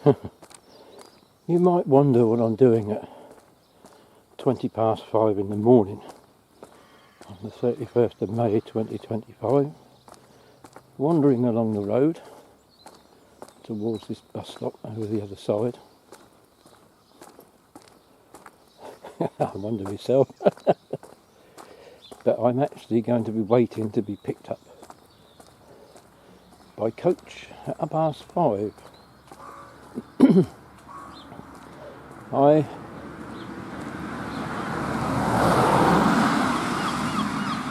You might wonder what I'm doing at 5:20 in the morning on the 31st of May 2025, wandering along the road towards this bus stop over the other side. I wonder myself. But I'm actually going to be waiting to be picked up by coach at 5:30.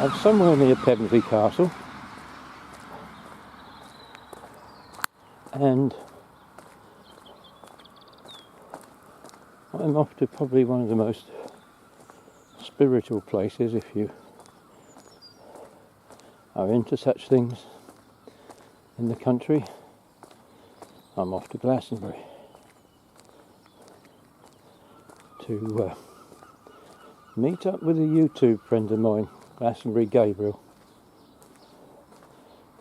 I'm somewhere near Pevensey Castle, and I'm off to probably one of the most spiritual places, if you are into such things, in the country. I'm off to Glastonbury to meet up with a YouTube friend of mine, Glastonbury Gabriel,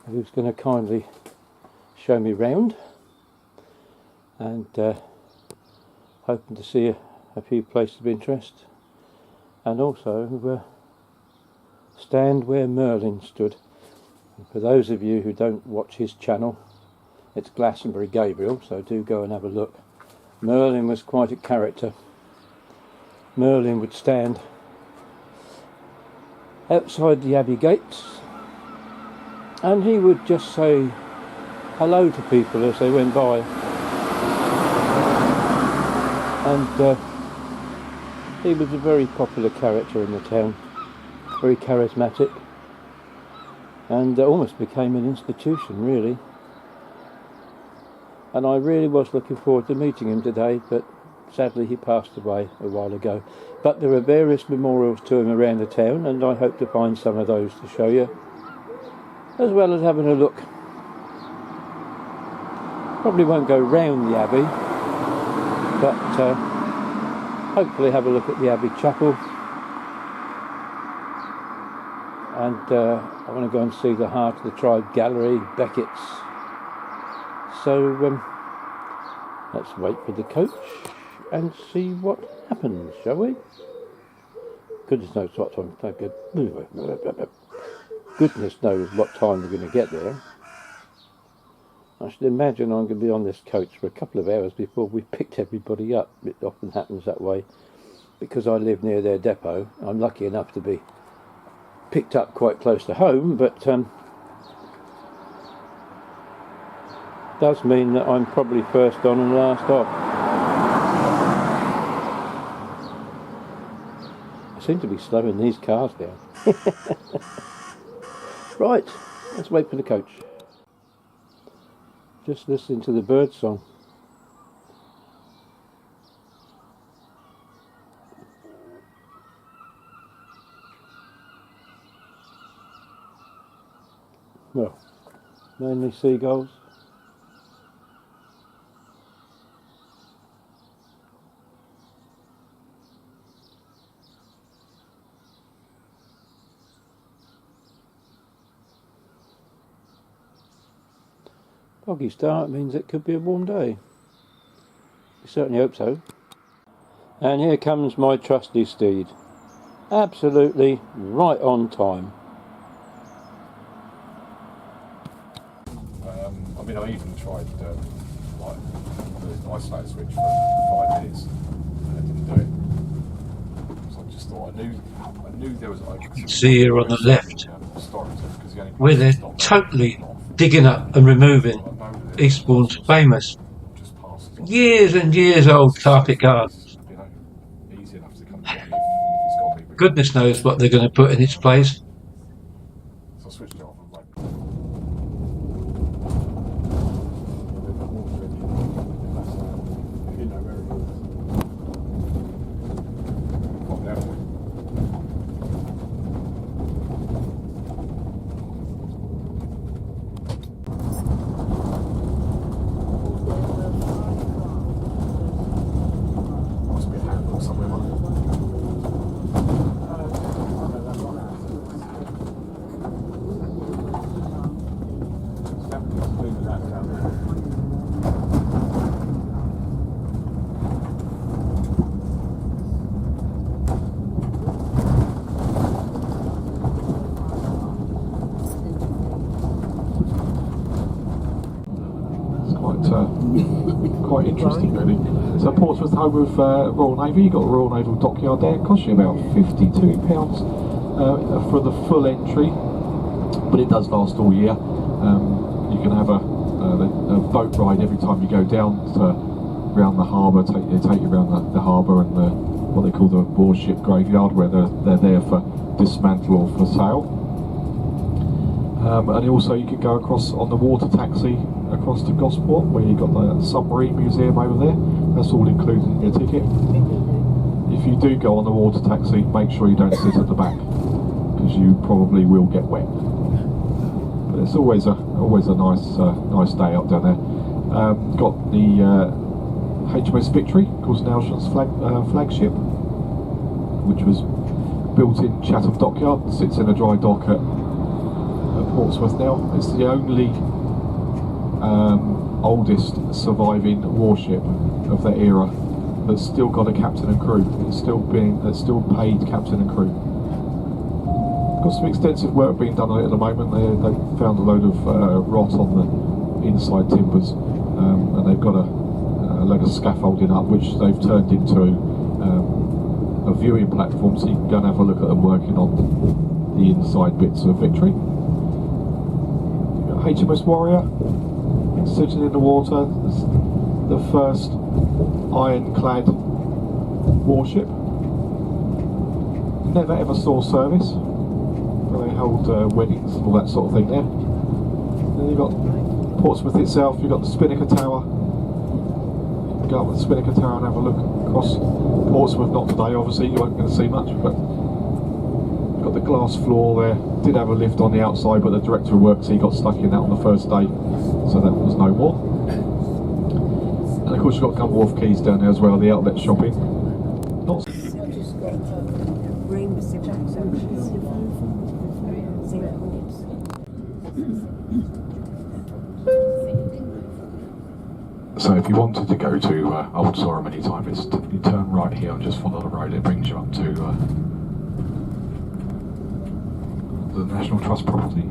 who's going to kindly show me round, and hoping to see a few places of interest, and also stand where Merlin stood. And for those of you who don't watch his channel, it's Glastonbury Gabriel, so do go and have a look. Merlin was quite a character. Merlin would stand outside the Abbey gates, and he would just say hello to people as they went by, and he was a very popular character in the town, very charismatic, and almost became an institution, really. And I really was looking forward to meeting him today, but sadly he passed away a while ago. But there are various memorials to him around the town, and I hope to find some of those to show you, as well as having a look. Probably won't go round the Abbey, but hopefully have a look at the Abbey Chapel. And I want to go and see the Heart of the Tribe Gallery, Becketts. So let's wait for the coach and see what happens, shall we? Goodness knows what time. Goodness knows what time we're going to get there. I should imagine I'm going to be on this coach for a couple of hours before we picked everybody up. It often happens that way because I live near their depot. I'm lucky enough to be picked up quite close to home, but does mean that I'm probably first on and last off. I seem to be slowing these cars down. Right, let's wait for the coach. Just listening to the bird song. Well, mainly seagulls. Foggy start means it could be a warm day. I certainly hope so. And here comes my trusty steed. Absolutely right on time. I mean, I even tried the isolator switch for 5 minutes and it didn't do it. So I just thought I knew there was You can see here on the left where they're totally digging up and removing Eastbourne's famous years and years old carpet gardens. Goodness knows what they're going to put in its place. So I switched it off and like somewhere like quite interesting really. So Portsmouth, home of Royal Navy. You've got a Royal Naval dockyard there. It costs you about £52 for the full entry, but it does last all year. You can have a boat ride every time you go down around the harbour. They take you around the harbour and what they call the warship graveyard, where they're there for dismantle or for sale. And also you can go across on the water taxi across to Gosport, where you've got the submarine museum over there. That's all included in your ticket. If you do go on the water taxi, make sure you don't sit at the back, because you probably will get wet. But it's always a nice day up down there. Got the HMS Victory, of course, Nelson's flagship, which was built in Chatham Dockyard, sits in a dry dock at Portsmouth now. It's the only oldest surviving warship of that era that's still got a captain and crew. It's still paid captain and crew. Got some extensive work being done on it at the moment. They found a load of rot on the inside timbers, and they've got a load of scaffolding up, which they've turned into a viewing platform, so you can go and have a look at them working on the inside bits of Victory. HMS Warrior, sitting in the water, the first ironclad warship. Never ever saw service, but they held weddings and all that sort of thing there. Then you've got Portsmouth itself, you've got the Spinnaker Tower. You can go up to the Spinnaker Tower and have a look across Portsmouth, not today obviously, you won't going to see much, but got the glass floor there. Did have a lift on the outside, but the director of works, he got stuck in that on the first day, so that was no more. And of course you've got Gunwharf Quays down there as well, the outlet shopping. Not so if you wanted to go to Old Sarum any time, you turn right here and just follow the road. It brings you up to the National Trust property.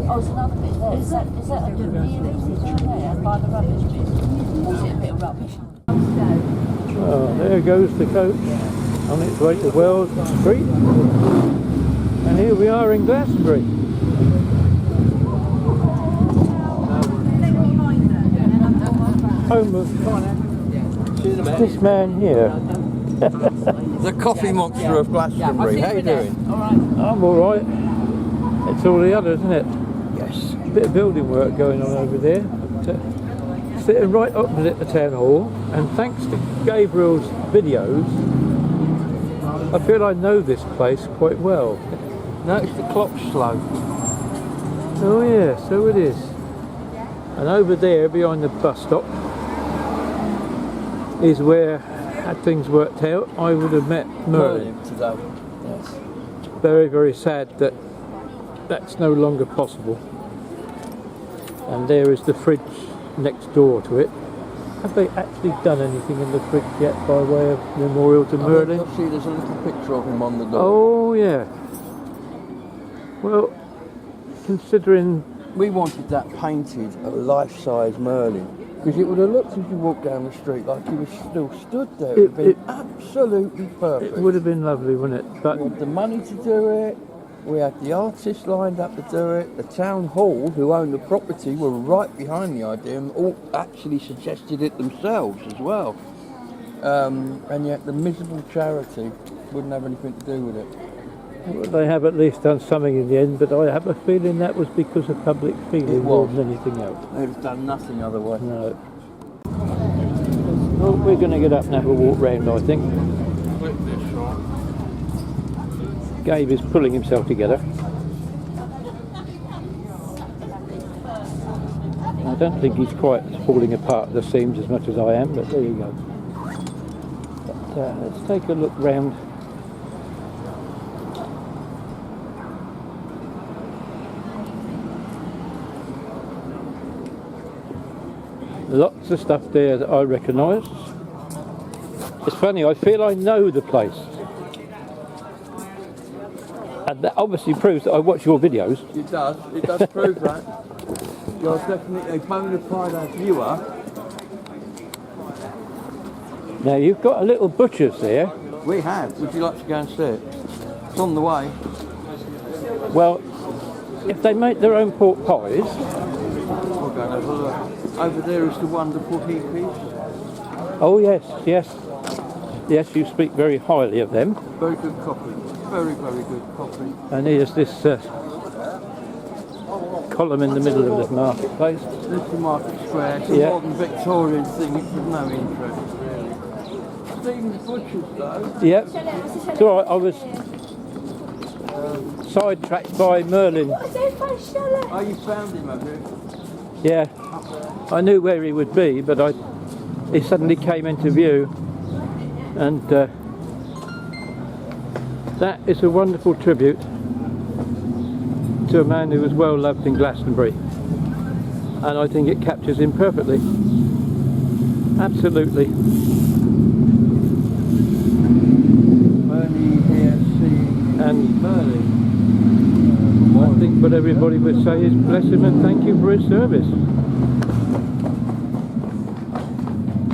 Oh, it's another bit there. Is that a really there by the rubbish bin? Or is it a bit of rubbish? Oh, there goes the coach on its way to Wells Street. And here we are in Glastonbury. Home of this man here. The coffee monster of Glastonbury. How you doing? I'm alright. It's all the others, isn't it? Yes. Bit of building work going on over there. But, sitting right opposite the town hall, and thanks to Gabriel's videos, I feel I know this place quite well. Notice the clock's slow. Oh yeah, so it is. And over there, behind the bus stop, is where, had things worked out, I would have met Merlin. Today. Yes. Very, very sad that that's no longer possible. And there is the fridge next door to it. Have they actually done anything in the fridge yet by way of memorial to Merlin? You'll see there's a little picture of him on the door. Oh yeah. Well, considering We wanted that painted a life-size Merlin, because it would have looked as you walked down the street like he was still stood there. It would have been absolutely perfect. it would have been lovely, wouldn't it? But We had the money to do it. We had the artists lined up to do it. The town hall, who owned the property, were right behind the idea and all actually suggested it themselves as well. And yet the miserable charity wouldn't have anything to do with it. well, they have at least done something in the end. But I have a feeling that was because of public feeling more than anything else. They'd have done nothing otherwise. No. Well, we're going to get up and have a walk round, I think. Gabe is pulling himself together. I don't think he's quite falling apart at the seams as much as I am, but there you go. But, let's take a look round. Lots of stuff there that I recognise. It's funny, I feel I know the place. And that obviously proves that I watch your videos. It does prove that. You're definitely a bona fide viewer. Now you've got a little butcher's there. We have. Would you like to go and see it? It's on the way. Well, if they make their own pork pies, We'll go and have a look. Over there is the wonderful Heapies. oh yes, yes, you speak very highly of them. Very good coffee. Very, very good coffee. And here's this column in the middle of the marketplace. This is the Market Square. It's a Yeah. modern Victorian thing. It's of no interest, really. Stephen's Butcher's, though. Yep. It's all right. I was sidetracked by Merlin. Oh, you found him, have you? Yeah, I knew where he would be, but he suddenly came into view, and that is a wonderful tribute to a man who was well loved in Glastonbury, and I think it captures him perfectly. Absolutely. Merlin here seeing And Merlin. I think what everybody would say is bless him and thank you for his service.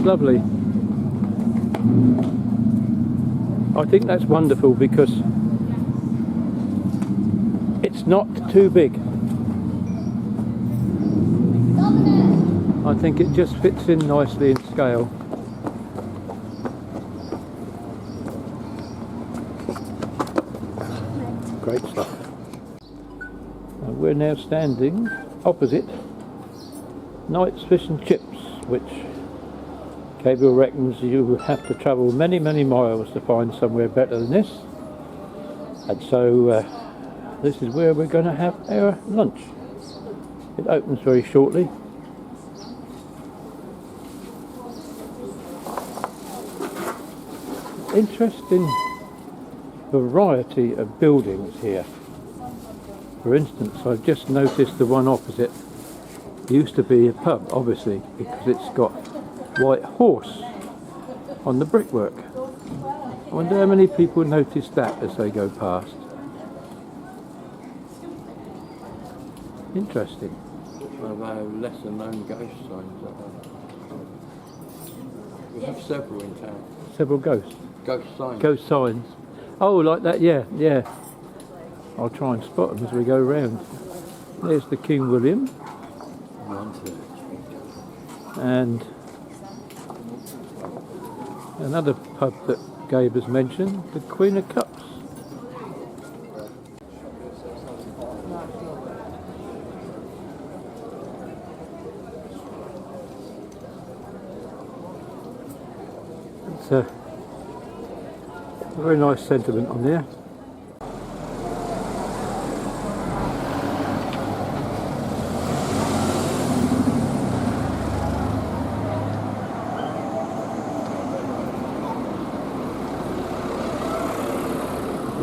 Lovely. I think that's wonderful because it's not too big. I think it just fits in nicely in scale. Great stuff. And we're now standing opposite Knight's Fish and Chips, which Gabriel reckons you have to travel many, many miles to find somewhere better than this. And so this is where we're going to have our lunch. It opens very shortly. Interesting variety of buildings here. For instance, I've just noticed the one opposite used to be a pub, obviously, because it's got White Horse on the brickwork. I wonder how many people notice that as they go past. Interesting. One of our lesser known ghost signs. have several in town. Several ghosts. Ghost signs. Ghost signs. Oh, like that, yeah, yeah. I'll try and spot them as we go round. There's the King William. And another pub that Gabe has mentioned, the Queen of Cups. It's a very nice sentiment on there.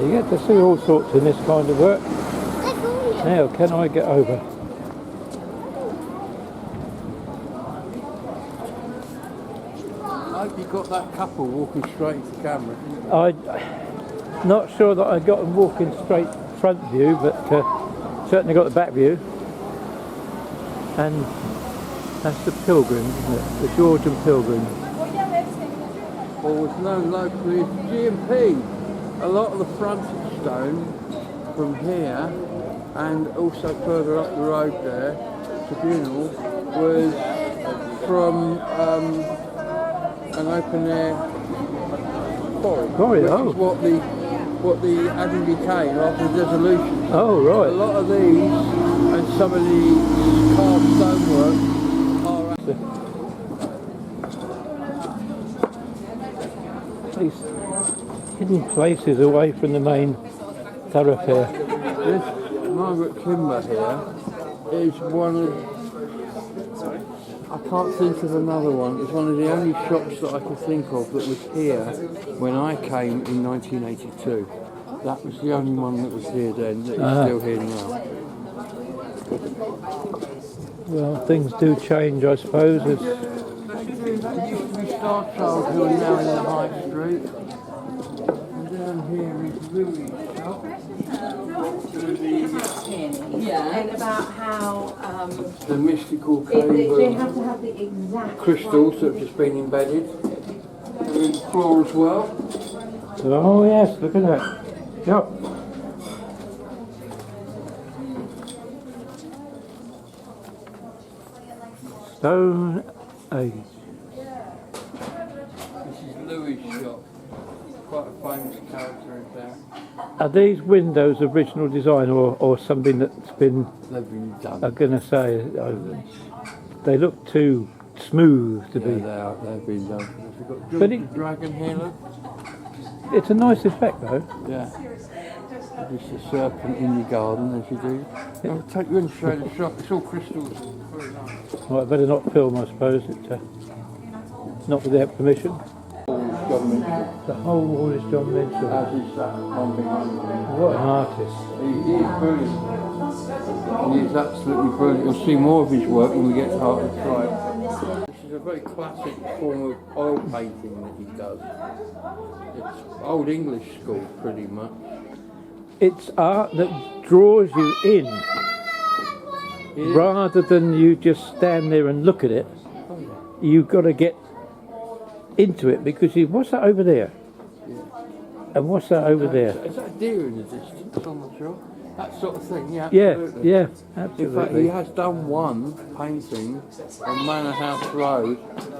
You get to see all sorts in this kind of work. Now, can I get over? I hope you got that couple walking straight into the camera. I'm not sure that I got them walking straight front view, but certainly got the back view. And that's the Pilgrim, isn't it? The Georgian Pilgrim. Or was known locally as G&P. A lot of the frontage stone from here and also further up the road there, Tribunal, was from an open air quarry, which is what the Abbey became after the dissolution. Oh, right. A lot of these and some of the carved stonework are These hidden places away from the main thoroughfare. This Margaret Kimber here is one of, I can't think of another one, it's one of the only shops that I can think of that was here when I came in 1982. That was the only one that was here then, that is still here now. Well, things do change, I suppose. There used to be Star Child who are now in the High Street. And down here is Louis' shop. And about how The mystical they cave have to have the exact crystals that have just been embedded. They're in the floor as well. Oh yes, look at that. Yep. Stone Age. This is Louis' shop. Quite a famous character in there. Are these windows original design or something that's been, They've been done. I'm going to say, they look too smooth to be. They've been done. We've got But the dragon here, look. It's a nice effect though. Yeah. There's a serpent in your garden, as you do. I'll take you in and show the shop. It's all crystals. Very nice. Well, I better not film, I suppose. Not without permission. John Mitchell. The whole wall is John Mitchell. As is that one behind me. What an artist. He is brilliant. He is absolutely brilliant. You'll see more of his work when we get to Heart of Tribe. This is a very classic form of oil painting that he does. It's old English school, pretty much. It's art that draws you in, rather than you just stand there and look at it. You've got to get into it because what's that over there? Yeah. And what's that over there? Is that a deer in the distance? I'm not sure. That sort of thing, yeah, Yeah, absolutely. yeah, In fact, he absolutely. has done one painting on Manor House Road,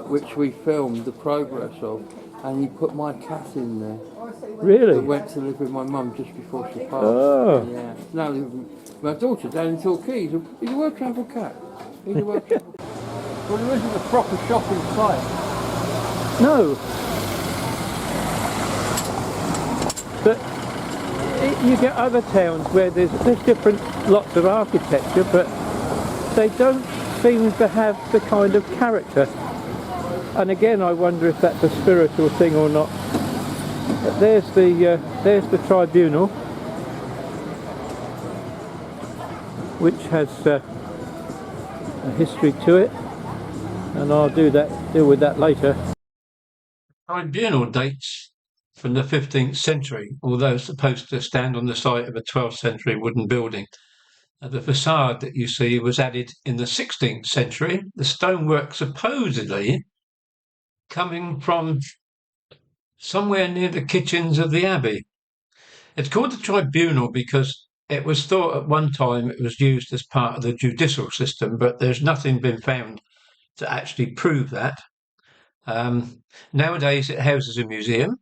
which we filmed the progress of, and he put my cat in there. I Really? went to live with my mum just before she passed. Oh. Yeah. Now live with my daughter down in Torquay. He's a well-travelled cat. He's a well-travelled cat. Well, there isn't a proper shop in sight. No. But you get other towns where there's different lots of architecture, but they don't seem to have the kind of character. And again, I wonder if that's a spiritual thing or not. But there's the tribunal, which has a history to it, and I'll deal with that later. Tribunal dates from the 15th century, although supposed to stand on the site of a 12th century wooden building. The facade that you see was added in the 16th century. The stonework supposedly coming from somewhere near the kitchens of the Abbey. It's called the Tribunal because it was thought at one time it was used as part of the judicial system, but there's nothing been found to actually prove that. Nowadays it houses a museum,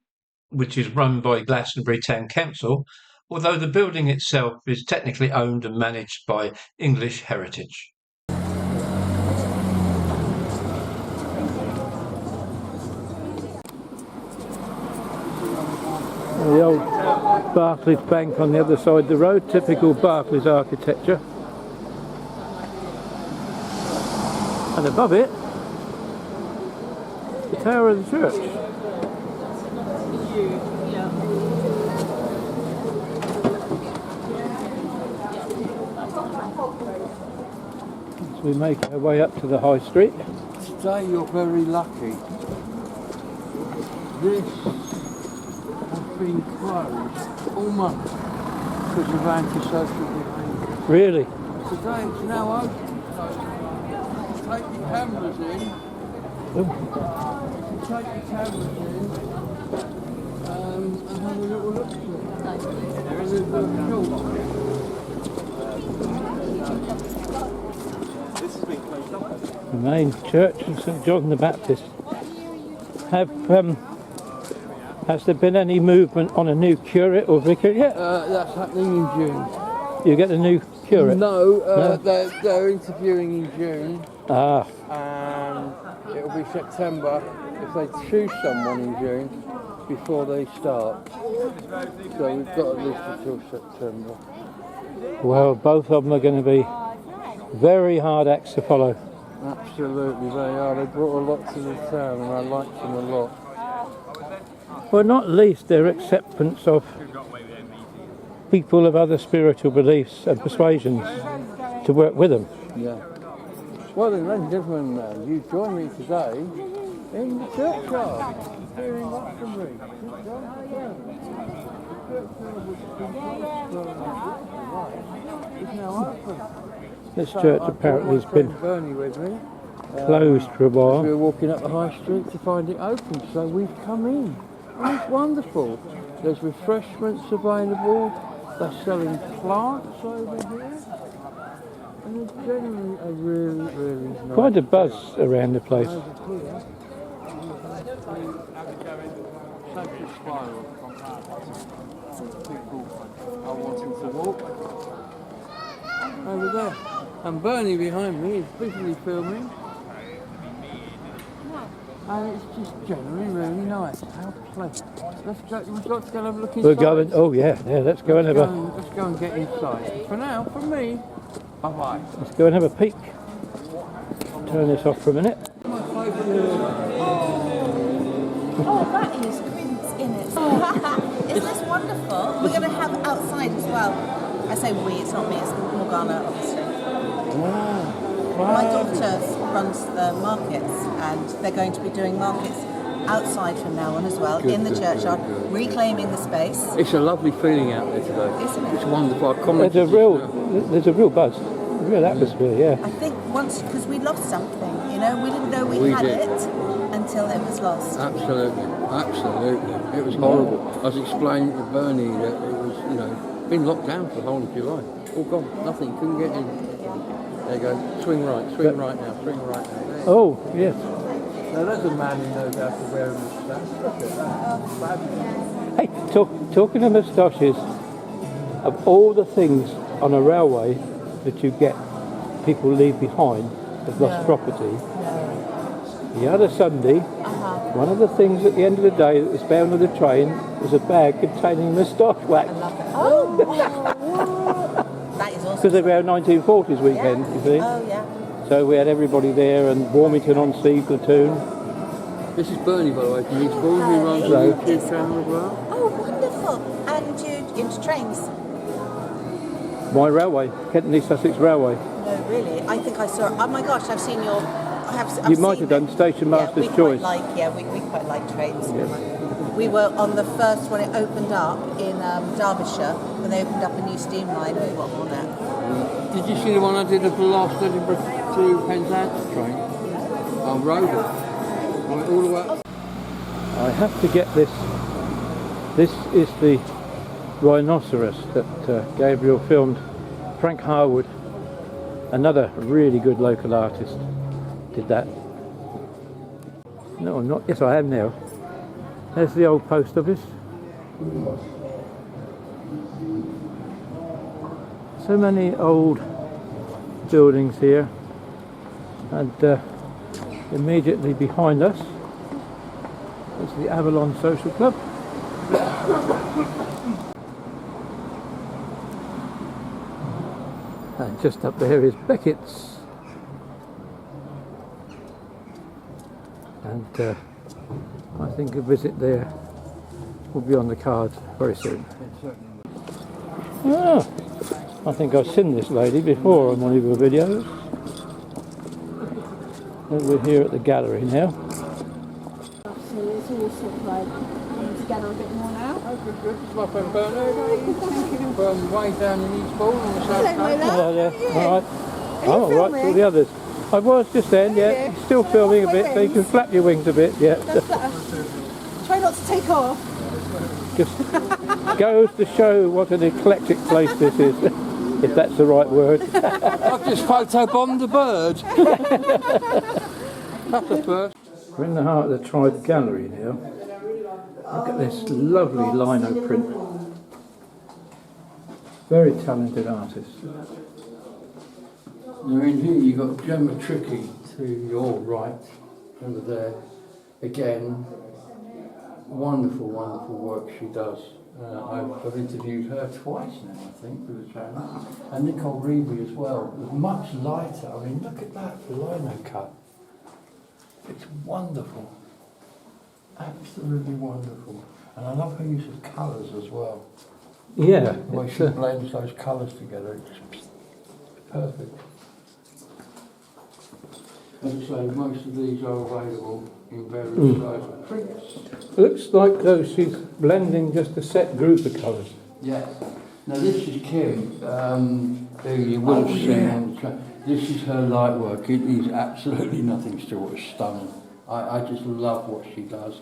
which is run by Glastonbury Town Council, although the building itself is technically owned and managed by English Heritage. The old Barclays Bank on the other side of the road, typical Barclays architecture. And above it, the tower of the church. As we make our way up to the High Street. Today you're very lucky. This has been closed almost because of antisocial behaviour. Really? Today it's now open. So take your cameras in. Take your cameras in and have a little look at it. There is a The main church of St John the Baptist. Has there been any movement on a new curate or vicar yet? that's happening in June. You get a new curate? No, they're interviewing in June. Ah, And it'll be September if they choose someone in June before they start. So we've got at least until September. well, both of them are going to be very hard acts to follow. Absolutely, they are. They brought a lot to the town and I like them a lot. Well, not least their acceptance of people of other spiritual beliefs and persuasions to work with them. Yeah. Well then, ladies and gentlemen, you join me today in the churchyard here in Glastonbury. It's now open. This church apparently has been Bernie with me. closed for a We while. were walking up the high street to find it open, so we've come in. And it's wonderful. There's refreshments available. They're selling plants over here. And it's generally a really, really nice. Quite a buzz around the place. Over here, social spiral. People are wanting to walk. Over there. And Bernie behind me is busily filming. And it's just generally really nice. How pleasant. Let's go, we've got to go and have a look inside. We're going, oh yeah, let's go and have a, Let's go and get inside. For now, from me, bye-bye. let's go and have a peek. Turn this off for a minute. Oh, that is prints in it. Isn't this wonderful? We're going to have outside as well. I say we, it's not me, it's Morgana, obviously. My daughter runs the markets and they're going to be doing markets outside from now on as well, in the churchyard, reclaiming the space. It's a lovely feeling out there today. Isn't it? It's wonderful. There's a real buzz, real atmosphere, yeah. I think once, because we lost something, you know, we didn't know we had did. it until it was lost. Absolutely, absolutely. It was horrible. I was explaining to Bernie that it was, you know, been locked down for the whole of July. All gone, nothing, couldn't get in. There you go, swing right now, swing right now. There. Oh, yes. Now there's a man who knows how to wear a moustache. Look at that. Fabulous. Hey, talking of moustaches, of all the things on a railway that you get, people leave behind as lost property, the other Sunday, one of the things at the end of the day that was found on the train was a bag containing moustache wax. Oh, wow. That is awesome. Because they were our 1940s weekend, you see. Oh, yeah. So we had everybody there and Warmington-on-Sea platoon. This is Bernie, by the way, from East Bourne, who runs the Hello. YouTube channel as well. Oh, wonderful. And you into trains? My railway, Kent and East Sussex Railway. No, really. I think I saw. Oh my gosh, I've seen your. I've You might seen have done it. Station Master's we Choice. Quite like, we quite like trains. We were on the first when it opened up in Derbyshire when they opened up a new steam line. We were on it. Did you see the one I did of the last Edinburgh to Penzance train? I rode it. I went all the way up. I have to get this. This is the rhinoceros that Gabriel filmed. Frank Harwood, another really good local artist, did that. No, I'm not. Yes, I am now. There's the old post office. So many old buildings here, and immediately behind us is the Avalon Social Club. And just up there is Becketts. And I think a visit there will be on the cards very soon. Ah, I think I've seen this lady before on one of your videos. And we're here at the gallery now. So it's all sort of like coming together a bit more now. Oh, good. It's my friend Bernard. From way down in Eastbourne on the south Hello, coast. Lola. Hello there. How are you? All right. Are you I'm all right. filming? All the others. I was just then. Yeah. you? Still Shall I filming a flap my bit, so you can wings? flap your wings a bit. Yeah. That's better. Try not to take off. Just goes to show what an eclectic place this is, if that's the right word. I've just photobombed a bird. That's the first. We're in the heart of the Tribe Gallery now. Look at this lovely lino print. Very talented artist. Now in here you've got Gemma Tricky to your right, over there. Again, wonderful, wonderful work she does. I've interviewed her twice now, I think, for the channel. And Nicole Reevy as well. Much lighter. I mean, look at that lino cut. It's wonderful. Absolutely wonderful. And I love her use of colours as well. Yeah. The way she blends those colours together, it's perfect. As I say, most of these are available in various sizes of prints. Looks like though she's blending just a set group of colours. Yes. Now this is Kim, who you will have seen on the track. This is her light work. It is absolutely nothing short of stunning. I just love what she does.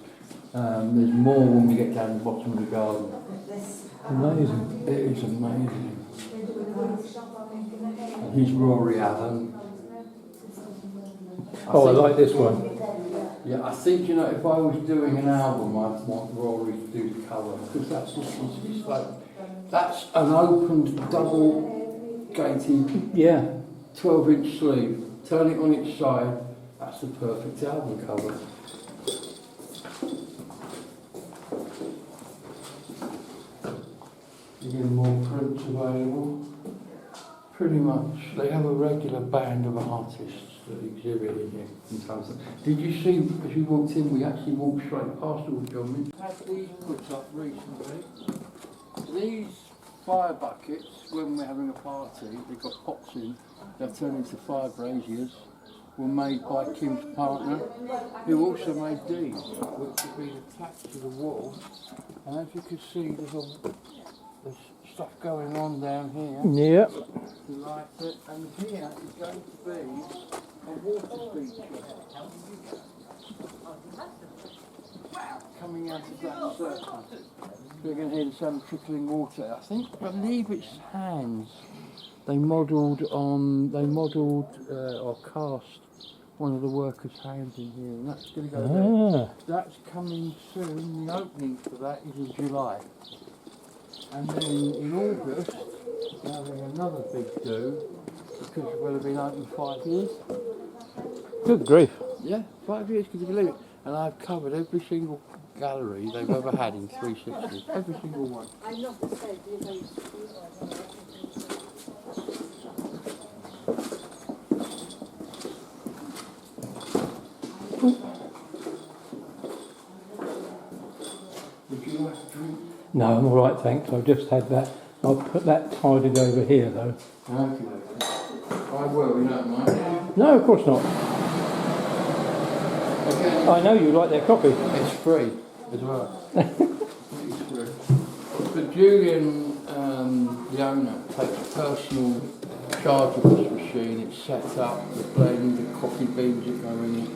There's more when we get down the bottom of the garden. Amazing. It is amazing. And here's Rory Allen. Oh, I like this one. Yeah, I think, you know, if I was doing an album, I'd want Rory to do the cover, because that's just, it's like, that's an opened, double-gated, Yeah. 12-inch sleeve. Turn it on its side, that's the perfect album cover. Again, more prints available. Pretty much, they have a regular band of artists that exhibit in here in terms of. Did you see, as you walked in, we actually walked straight past all the government. Had these put up recently. These fire buckets, when we're having a party, they've got pots in, they'll turn into fire braziers, were made by Kim's partner, who also made these, which have been attached to the wall. And as you can see, there's stuff going on down here. Yep. To light it, and here is going to be a water feature. Coming out of that circle. We're going to hear the sound of trickling water. I believe it's hands. They modelled or cast one of the workers' hands in here, and that's going to go there. That's coming soon. The opening for that is in July. And then in August, we're having another big do, because it will have been open 5 years. Good grief. Yeah, 5 years, could you believe it? And I've covered every single gallery they've ever had in 360. Every single one. I'm not the same, Would you like a drink? No, I'm all right, thanks. I've just had that. I'll put that tidied over here, though. Okay. I will, you don't mind. No, of course not. Okay. I know you like their coffee. It's free as well. It's free. But Julian, the owner, takes personal charge of this machine. It's set up, the blend, the coffee beans that go in it.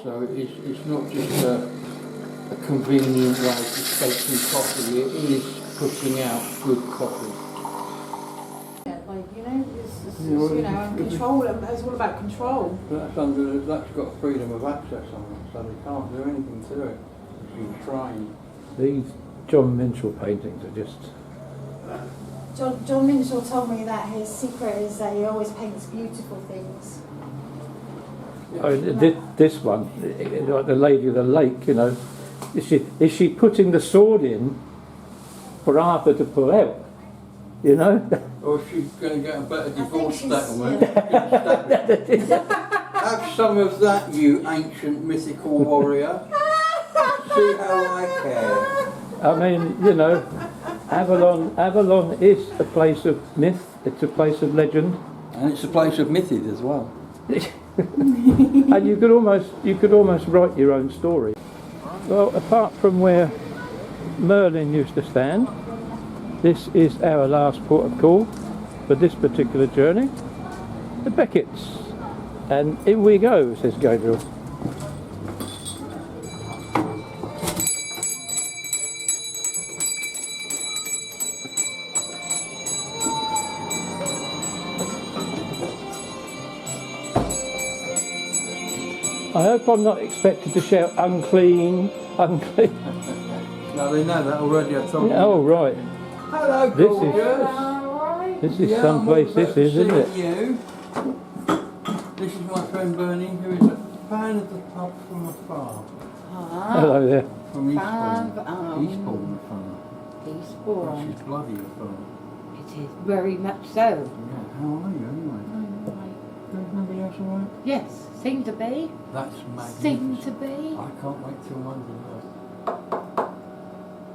so it's not just a convenient way to take some coffee, it is putting out good coffee. Like, and control, it's all about control. That's got freedom of access on it, so they can't do anything to it. It's been trained. These John Minshall paintings are just... John Minshall told me that his secret is that he always paints beautiful things. Oh, this one, like the Lady of the Lake, is she putting the sword in for Arthur to pull out? Or she's going to get a better divorce settlement. Have some of that, you ancient mythical warrior. See how I care. I mean, Avalon is a place of myth, it's a place of legend. And it's a place of mythic as well. And you could almost write your own story. Well, apart from where Merlin used to stand, this is our last port of call for this particular journey, the Becketts. And in we go, says Gabriel. I hope I'm not expected to shout unclean, unclean. No, they know that already, I told you. Oh, right. Hello, gorgeous. This is someplace, this is, isn't it? You. This is my friend Bernie, who is a fan of the pub from afar. Hello there. From Eastbourne. Eastbourne from. Eastbourne. She's bloody afar. It is very much so. Yeah, how are you anyway? Everybody else alright? Yes, seem to be. That's magnificent. Seem to be. I can't wait till Monday night.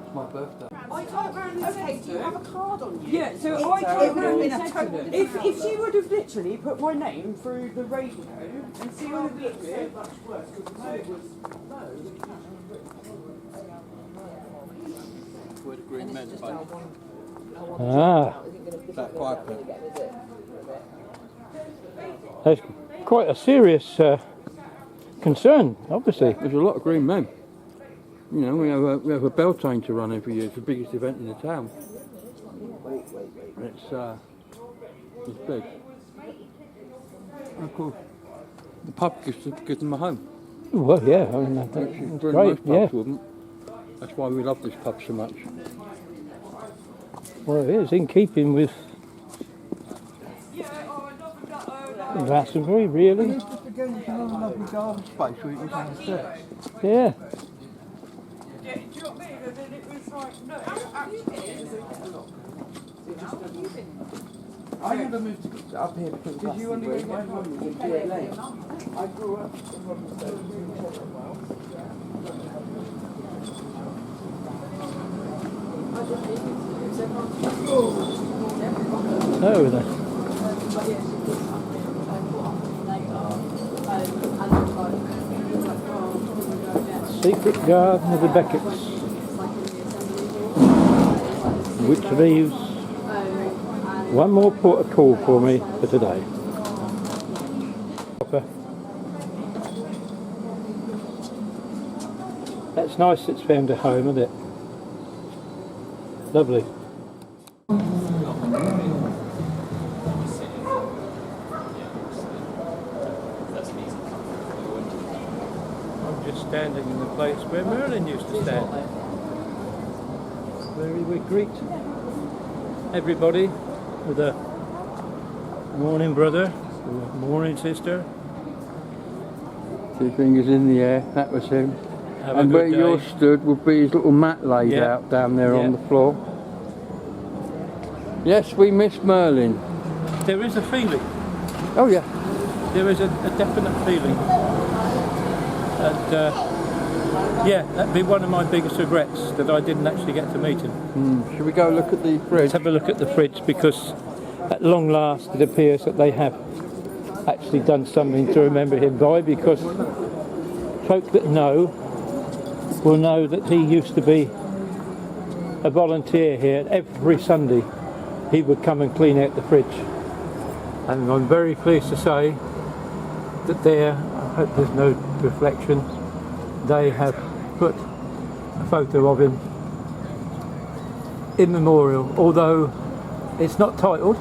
It's my birthday. Okay, do you have a card on you? Yeah, so I told her been a total if she would have literally put my name through the radio and see what it looked at. Where the green men Ah, that piper. that's quite a serious concern, obviously. There's a lot of green men. We have a Beltane to run every year. It's the biggest event in the town. It's big. Of course, the pub gives them a home. Well, yeah, I mean, that's Most great, pubs yeah. wouldn't. That's why we love this pub so much. Well, it is in keeping with Glastonbury, really. It's just again, it's another lovely garden space where you can have a sit. Yeah. Yeah, do you know what I mean? And then it was like, no, I never moved up here because Glastonbury. My home was in Deer Lane. I grew up in Oh, the secret garden of the Becketts, which leaves one more port of call for me for today. That's nice, it's found a home, isn't it? Lovely. I'm just standing in the place where Merlin used to stand, where he would greet everybody with a morning brother, or a morning sister. 2 fingers in the air, that was him. Have a And good where day. yours stood would be his little mat laid Yeah. out down there on Yeah. the floor. Yes, we miss Merlin. There is a feeling, Oh yeah. there is a definite feeling. And yeah, that'd be one of my biggest regrets, that I didn't actually get to meet him. Should we go look at the fridge? Let's have a look at the fridge, because at long last it appears that they have actually done something to remember him by, because folk that know will know that he used to be a volunteer here. Every Sunday he would come and clean out the fridge, and I'm very pleased to say that there hope there's no reflection. They have put a photo of him in memorial, although it's not titled.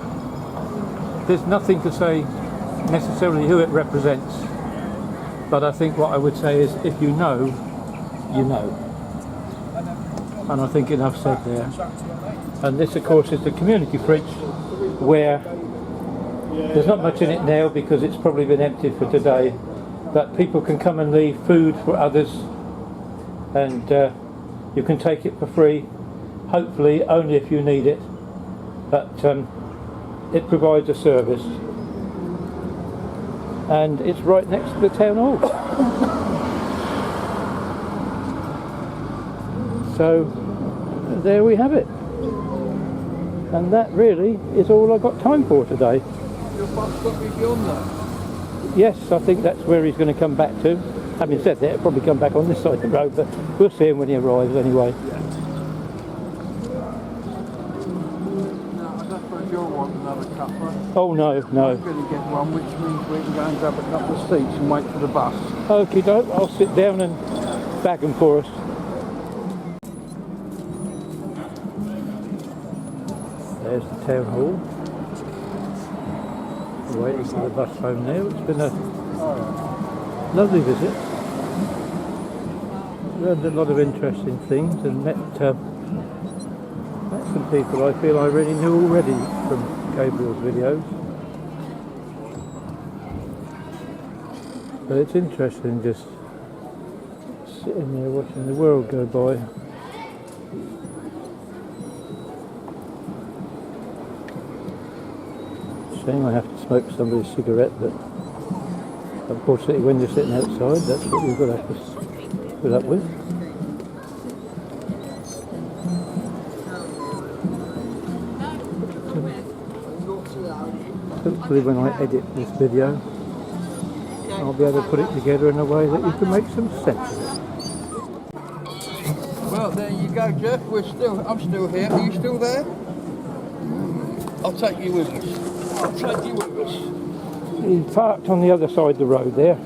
There's nothing to say necessarily who it represents, but I think what I would say is, if you know, you know. And I think enough said there. And this, of course, is the community fridge, where there's not much in it now because it's probably been emptied for today, but people can come and leave food for others, and you can take it for free, hopefully only if you need it, but it provides a service, and it's right next to the town hall. So there we have it, and that really is all I've got time for today. Your bus got me beyond that. Yes, I think that's where he's going to come back to. Having said that, he'll probably come back on this side of the road, but we'll see him when he arrives anyway. Yeah. No, I don't suppose you'll want another cuppa. Oh no, no. I'm going to get one, which means we can go and grab a couple of seats and wait for the bus. Okie doke, I'll sit down and bag them for us. There's the town hall. We're waiting for the bus home now. It's been a lovely visit. Learned a lot of interesting things and met some people I feel I really knew already from Gabriel's videos. But it's interesting just sitting there watching the world go by. Shame I have to smoke somebody's cigarette, but unfortunately when you're sitting outside, that's what you've got to have to put up with. Hopefully when I edit this video, I'll be able to put it together in a way that you can make some sense of it. Well, there you go, Jeff. I'm still here. Are you still there? I'll take you with us. I'll take you with us. He's parked on the other side of the road there,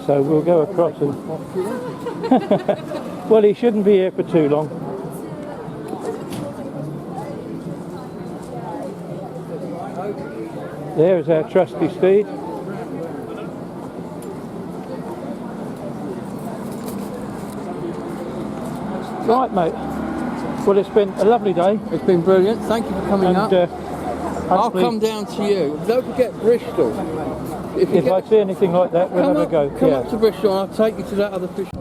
so we'll go across and... Well, he shouldn't be here for too long. There's our trusty steed. Right, mate. Well, it's been a lovely day. It's been brilliant. Thank you for coming up. I'll come down to you. Don't forget Bristol. If I see anything like that, we'll have a go. Come up to Bristol and I'll take you to that other fish.